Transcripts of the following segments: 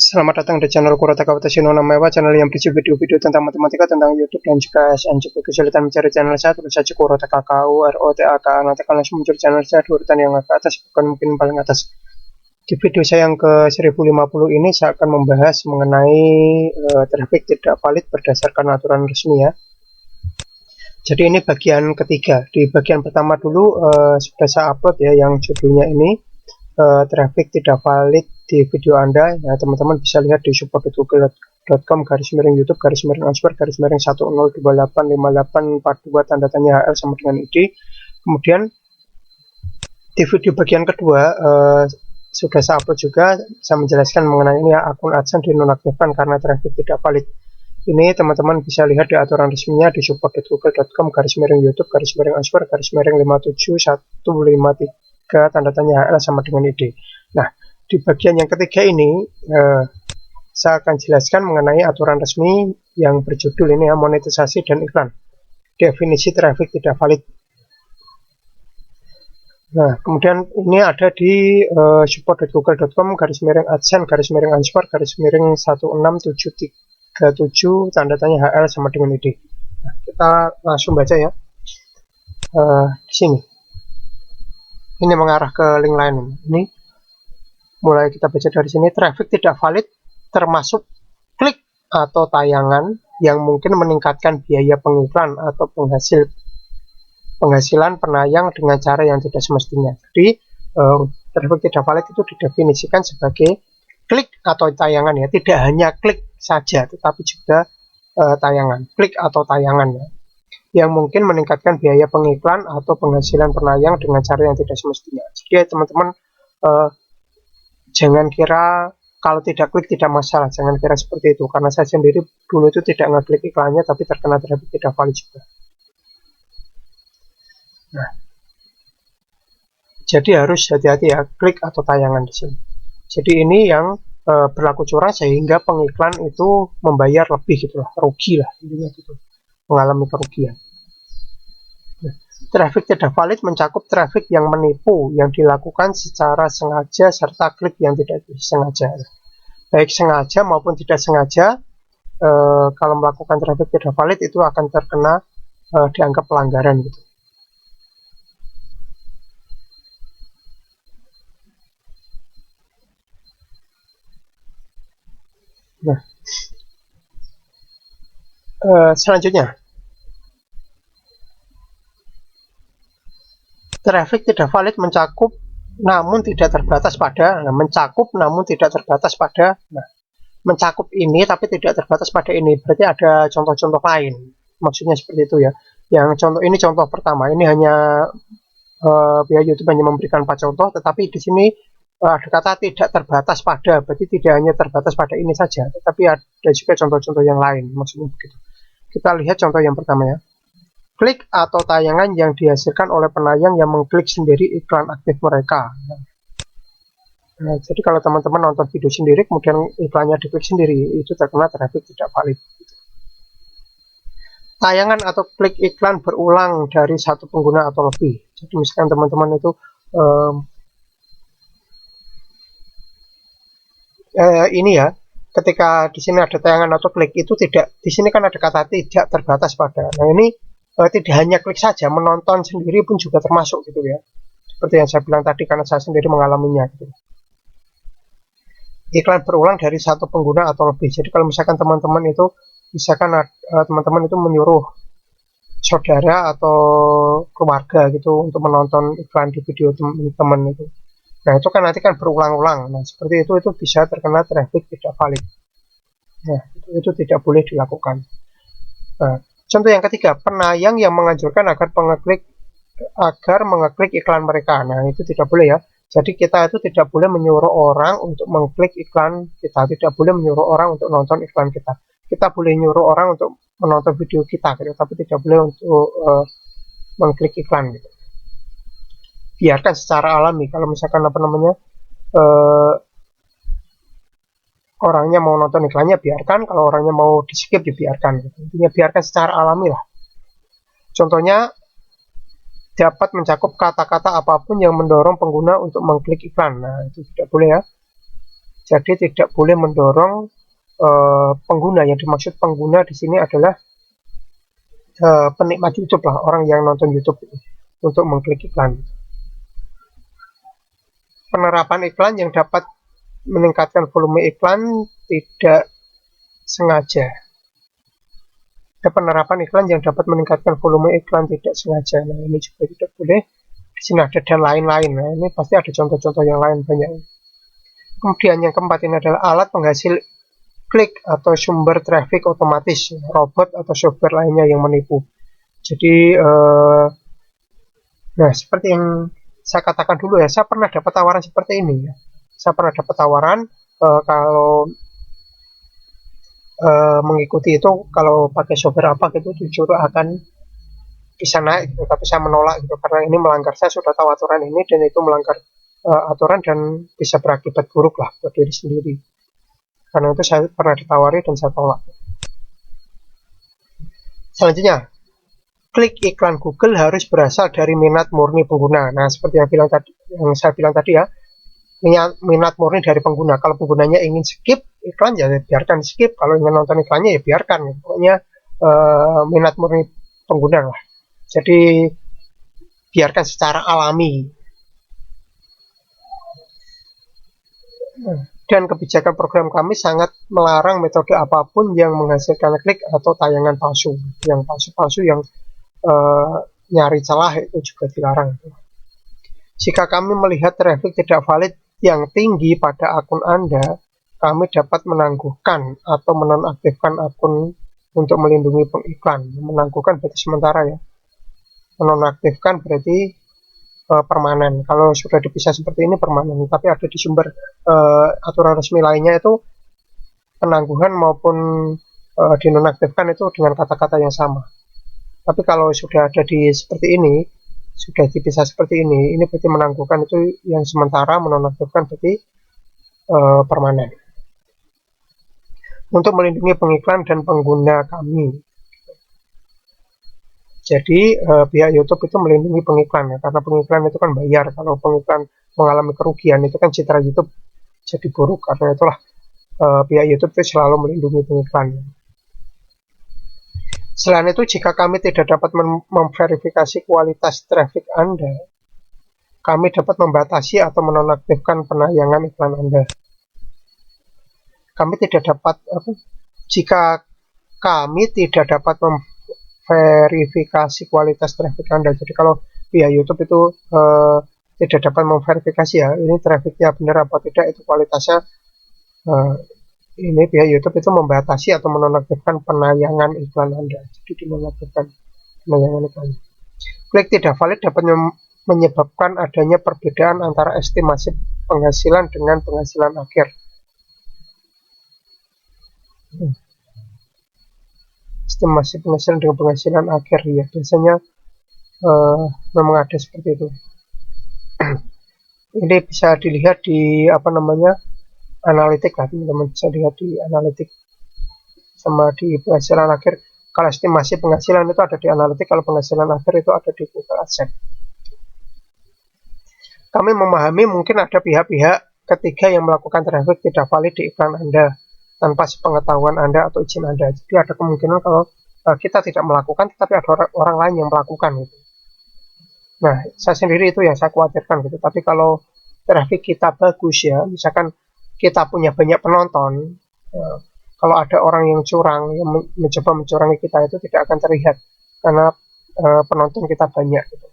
Selamat datang di channel Kurotaka Watashi no Namaewa, channel yang berisi video-video tentang matematika, tentang YouTube, dan jika Anda kesulitan mencari channel saya, tulis saja Kurotaka KUROTAK. Nanti akan langsung muncul channel saya di urutan yang ke atas, bukan mungkin paling atas. Di video saya yang ke 1050 ini, saya akan membahas mengenai traffic tidak valid berdasarkan aturan resmi ya. Jadi ini bagian ketiga. Di bagian pertama dulu sudah saya upload ya, yang judulnya ini traffic tidak valid di video Anda. Nah, teman-teman bisa lihat di support.google.com/youtube/102858842 tanda tanya HL sama dengan ID. Kemudian di video bagian kedua sudah saya upload juga, saya menjelaskan mengenai ini ya, akun AdSense dinonaktifkan karena traffic tidak valid. Ini teman-teman bisa lihat di aturan resminya di support.google.com/youtube/57153 tanda tanya HL sama dengan ID. Nah, di bagian yang ketiga ini saya akan jelaskan mengenai aturan resmi yang berjudul ini ya, monetisasi dan iklan. Definisi traffic tidak valid. Nah, kemudian ini ada di support.google.com/answer/16737 tanda tanya HL sama dengan ID. Nah, kita langsung baca ya. Di sini. Ini mengarah ke link lain. Ini mulai kita baca dari sini. Traffic tidak valid termasuk klik atau tayangan yang mungkin meningkatkan biaya pengiklan atau penghasilan penayang dengan cara yang tidak semestinya. Jadi traffic tidak valid itu didefinisikan sebagai klik atau tayangan ya, tidak hanya klik saja tetapi juga tayangan, klik atau tayangan ya, yang mungkin meningkatkan biaya pengiklan atau penghasilan penayang dengan cara yang tidak semestinya. Jadi teman-teman jangan kira kalau tidak klik tidak masalah, jangan kira seperti itu, karena saya sendiri dulu itu tidak ngeklik iklannya tapi terkena traffic tidak valid juga. Nah, jadi harus hati-hati ya, klik atau tayangan di sini. Jadi ini yang berlaku curang sehingga pengiklan itu membayar lebih gitu lah, rugi lah intinya gitu, mengalami kerugian. Nah, traffic tidak valid mencakup traffic yang menipu yang dilakukan secara sengaja serta klik yang tidak disengaja. Baik sengaja maupun tidak sengaja, kalau melakukan traffic tidak valid itu akan terkena dianggap pelanggaran gitu. Nah, selanjutnya, traffic tidak valid mencakup namun tidak terbatas pada. Nah, mencakup namun tidak terbatas pada. Nah, mencakup ini tapi tidak terbatas pada ini. Berarti ada contoh-contoh lain. Maksudnya seperti itu ya. Yang contoh ini contoh pertama. Ini hanya pihak YouTube hanya memberikan 4 contoh, tetapi di sini ada kata tidak terbatas pada. Berarti tidak hanya terbatas pada ini saja, tetapi ada juga contoh-contoh yang lain. Maksudnya begitu. Kita lihat contoh yang pertama ya. Klik atau tayangan yang dihasilkan oleh penayang yang mengklik sendiri iklan aktif mereka. Nah, jadi kalau teman-teman nonton video sendiri kemudian iklannya diklik sendiri, itu terkena traffic tidak valid. Tayangan atau klik iklan berulang dari satu pengguna atau lebih. Jadi misalkan teman-teman itu ini ya, ketika di sini ada tayangan atau klik itu tidak, di sini kan ada kata tidak terbatas pada. Nah, ini tidak hanya klik saja, menonton sendiri pun juga termasuk gitu ya. Seperti yang saya bilang tadi, karena saya sendiri mengalaminya gitu. Iklan berulang dari satu pengguna atau lebih. Jadi kalau misalkan teman-teman itu teman-teman itu menyuruh saudara atau keluarga gitu untuk menonton iklan di video teman-teman itu. Nah, itu kan nanti kan berulang-ulang. Nah, seperti itu bisa terkena traffic tidak valid. Nah, itu tidak boleh dilakukan. Nah, contoh yang ketiga, penayang yang menganjurkan agar mengeklik iklan mereka. Nah, itu tidak boleh ya. Jadi kita itu tidak boleh menyuruh orang untuk mengklik iklan kita, tidak boleh menyuruh orang untuk nonton iklan kita. Kita boleh nyuruh orang untuk menonton video kita, gitu, tapi tidak boleh untuk mengklik iklan gitu. Biarkan secara alami. Kalau misalkan orangnya mau nonton iklannya biarkan, kalau orangnya mau di skip dibiarkan gitu. Intinya biarkan secara alami lah. Contohnya dapat mencakup kata-kata apapun yang mendorong pengguna untuk mengklik iklan. Nah, itu tidak boleh ya. Jadi tidak boleh mendorong pengguna. Yang dimaksud pengguna di sini adalah penikmat YouTube lah, orang yang nonton YouTube untuk mengklik iklan. Penerapan iklan yang dapat meningkatkan volume iklan tidak sengaja. Penerapan iklan yang dapat meningkatkan volume iklan tidak sengaja. Nah, ini juga tidak boleh. Di sini ada dan lain-lain. Nah, ini pasti ada contoh-contoh yang lain banyak. Kemudian yang keempat ini adalah alat penghasil klik atau sumber traffic otomatis, robot atau software lainnya yang menipu. Jadi, nah seperti yang saya katakan dulu ya, saya pernah dapat tawaran seperti ini ya. Saya pernah dapat tawaran kalau mengikuti itu, kalau pakai software apa gitu disuruh akan bisa naik gitu, tapi saya menolak gitu karena ini melanggar. Saya sudah tahu aturan ini dan itu melanggar aturan dan bisa berakibat buruk lah buat diri sendiri. Karena itu saya pernah ditawari dan saya tolak. Selanjutnya, klik iklan Google harus berasal dari minat murni pengguna. Nah, seperti yang saya bilang tadi ya, minat murni dari pengguna. Kalau penggunanya ingin skip iklan ya biarkan skip. Kalau ingin nonton iklannya ya biarkan. Pokoknya minat murni pengguna lah. Jadi biarkan secara alami. Dan kebijakan program kami sangat melarang metode apapun yang menghasilkan klik atau tayangan palsu. Yang palsu-palsu yang nyari celah itu juga dilarang. Jika kami melihat traffic tidak valid yang tinggi pada akun Anda, kami dapat menangguhkan atau menonaktifkan akun untuk melindungi pengiklan. Menangguhkan berarti sementara ya. Menonaktifkan berarti permanen. Kalau sudah dipisah seperti ini permanen, tapi ada di sumber aturan resmi lainnya itu penangguhan maupun dinonaktifkan itu dengan kata-kata yang sama. Tapi kalau sudah ada di seperti ini, sudah dipisah seperti ini berarti menangguhkan itu yang sementara, menonaktifkan berarti permanen. Untuk melindungi pengiklan dan pengguna kami. Jadi pihak YouTube itu melindungi pengiklan ya, karena pengiklan itu kan bayar. Kalau pengiklan mengalami kerugian itu kan citra YouTube jadi buruk. Karena itulah pihak YouTube itu selalu melindungi pengiklan. Selain itu, jika kami tidak dapat memverifikasi kualitas traffic Anda, kami dapat membatasi atau menonaktifkan penayangan iklan Anda. Kami tidak dapat jika kami tidak dapat verifikasi kualitas traffic Anda. Jadi kalau via YouTube itu tidak dapat memverifikasi ya, ini trafficnya benar apa tidak, itu kualitasnya, ini via YouTube itu membatasi atau menonaktifkan penayangan iklan Anda. Jadi dinonaktifkan penayangan iklan. Klik tidak valid dapat menyebabkan adanya perbedaan antara estimasi penghasilan dengan penghasilan akhir. Estimasi penghasilan dengan penghasilan akhir ya, biasanya memang ada seperti itu. Ini bisa dilihat di analitik lah, teman-teman bisa lihat di analitik sama di penghasilan akhir. Kalau estimasi penghasilan itu ada di analitik, kalau penghasilan akhir itu ada di Google AdSense. Kami memahami mungkin ada pihak-pihak ketiga yang melakukan traffic tidak valid di iklan Anda tanpa sepengetahuan Anda atau izin Anda. Jadi ada kemungkinan kalau kita tidak melakukan, tetapi ada orang lain yang melakukan gitu. Nah, saya sendiri itu yang saya khawatirkan gitu. Tapi kalau traffic kita bagus ya, misalkan kita punya banyak penonton, kalau ada orang yang curang, yang mencoba mencurangi kita, itu tidak akan terlihat karena penonton kita banyak gitu.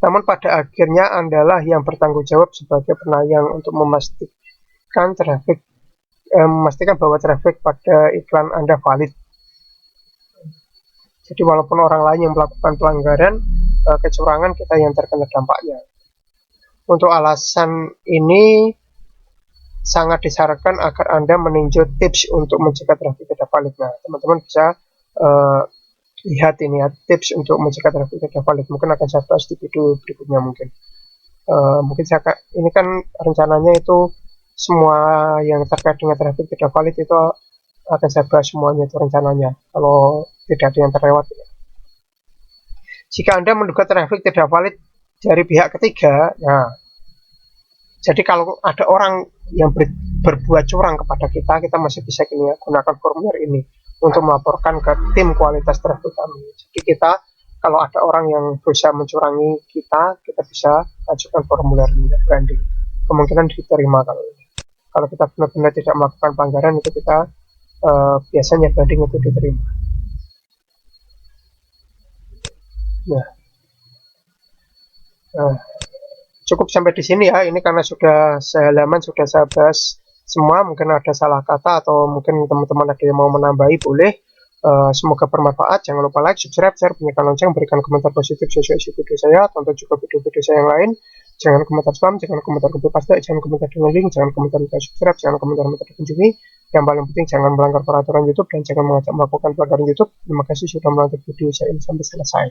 Namun pada akhirnya Andalah yang bertanggung jawab sebagai penayang untuk memastikan bahwa traffic pada iklan Anda valid. Jadi walaupun orang lain yang melakukan pelanggaran, kecurangan, kita yang terkena dampaknya. Untuk alasan ini sangat disarankan agar Anda meninjau tips untuk mencegah traffic tidak valid. Nah, teman-teman bisa lihat ini ya, tips untuk mencegah traffic tidak valid. Mungkin akan saya bahas di video berikutnya mungkin. Ini kan rencananya itu semua yang terkait dengan traffic tidak valid itu akan saya bahas semuanya, itu rencananya. Kalau tidak ada yang terlewat. Jika Anda menduga traffic tidak valid dari pihak ketiga, nah, jadi kalau ada orang yang berbuat curang kepada kita, kita masih bisa gunakan formulir ini untuk melaporkan ke tim kualitas traffic kami. Jadi kita kalau ada orang yang berusaha mencurangi kita bisa ajukan formulir ini, banding. Kemungkinan diterima kalau ini. Kalau kita benar-benar tidak melakukan pelanggaran itu kita biasanya banding itu diterima. Nah, cukup sampai di sini ya. Ini karena sudah sehalaman sudah saya bahas semua. Mungkin ada salah kata atau mungkin teman-teman ada yang mau menambahi boleh. Semoga bermanfaat. Jangan lupa like, subscribe, share, bunyikan lonceng, berikan komentar positif sesuai isi video saya. Tonton juga video-video saya yang lain. Jangan komentar spam, jangan komentar copy paste, jangan komentar dengan link, jangan komentar minta subscribe, jangan komentar minta dikunjungi. Yang paling penting jangan melanggar peraturan YouTube dan jangan mengajak melakukan pelanggaran YouTube. Terima kasih sudah menonton video saya ini sampai selesai.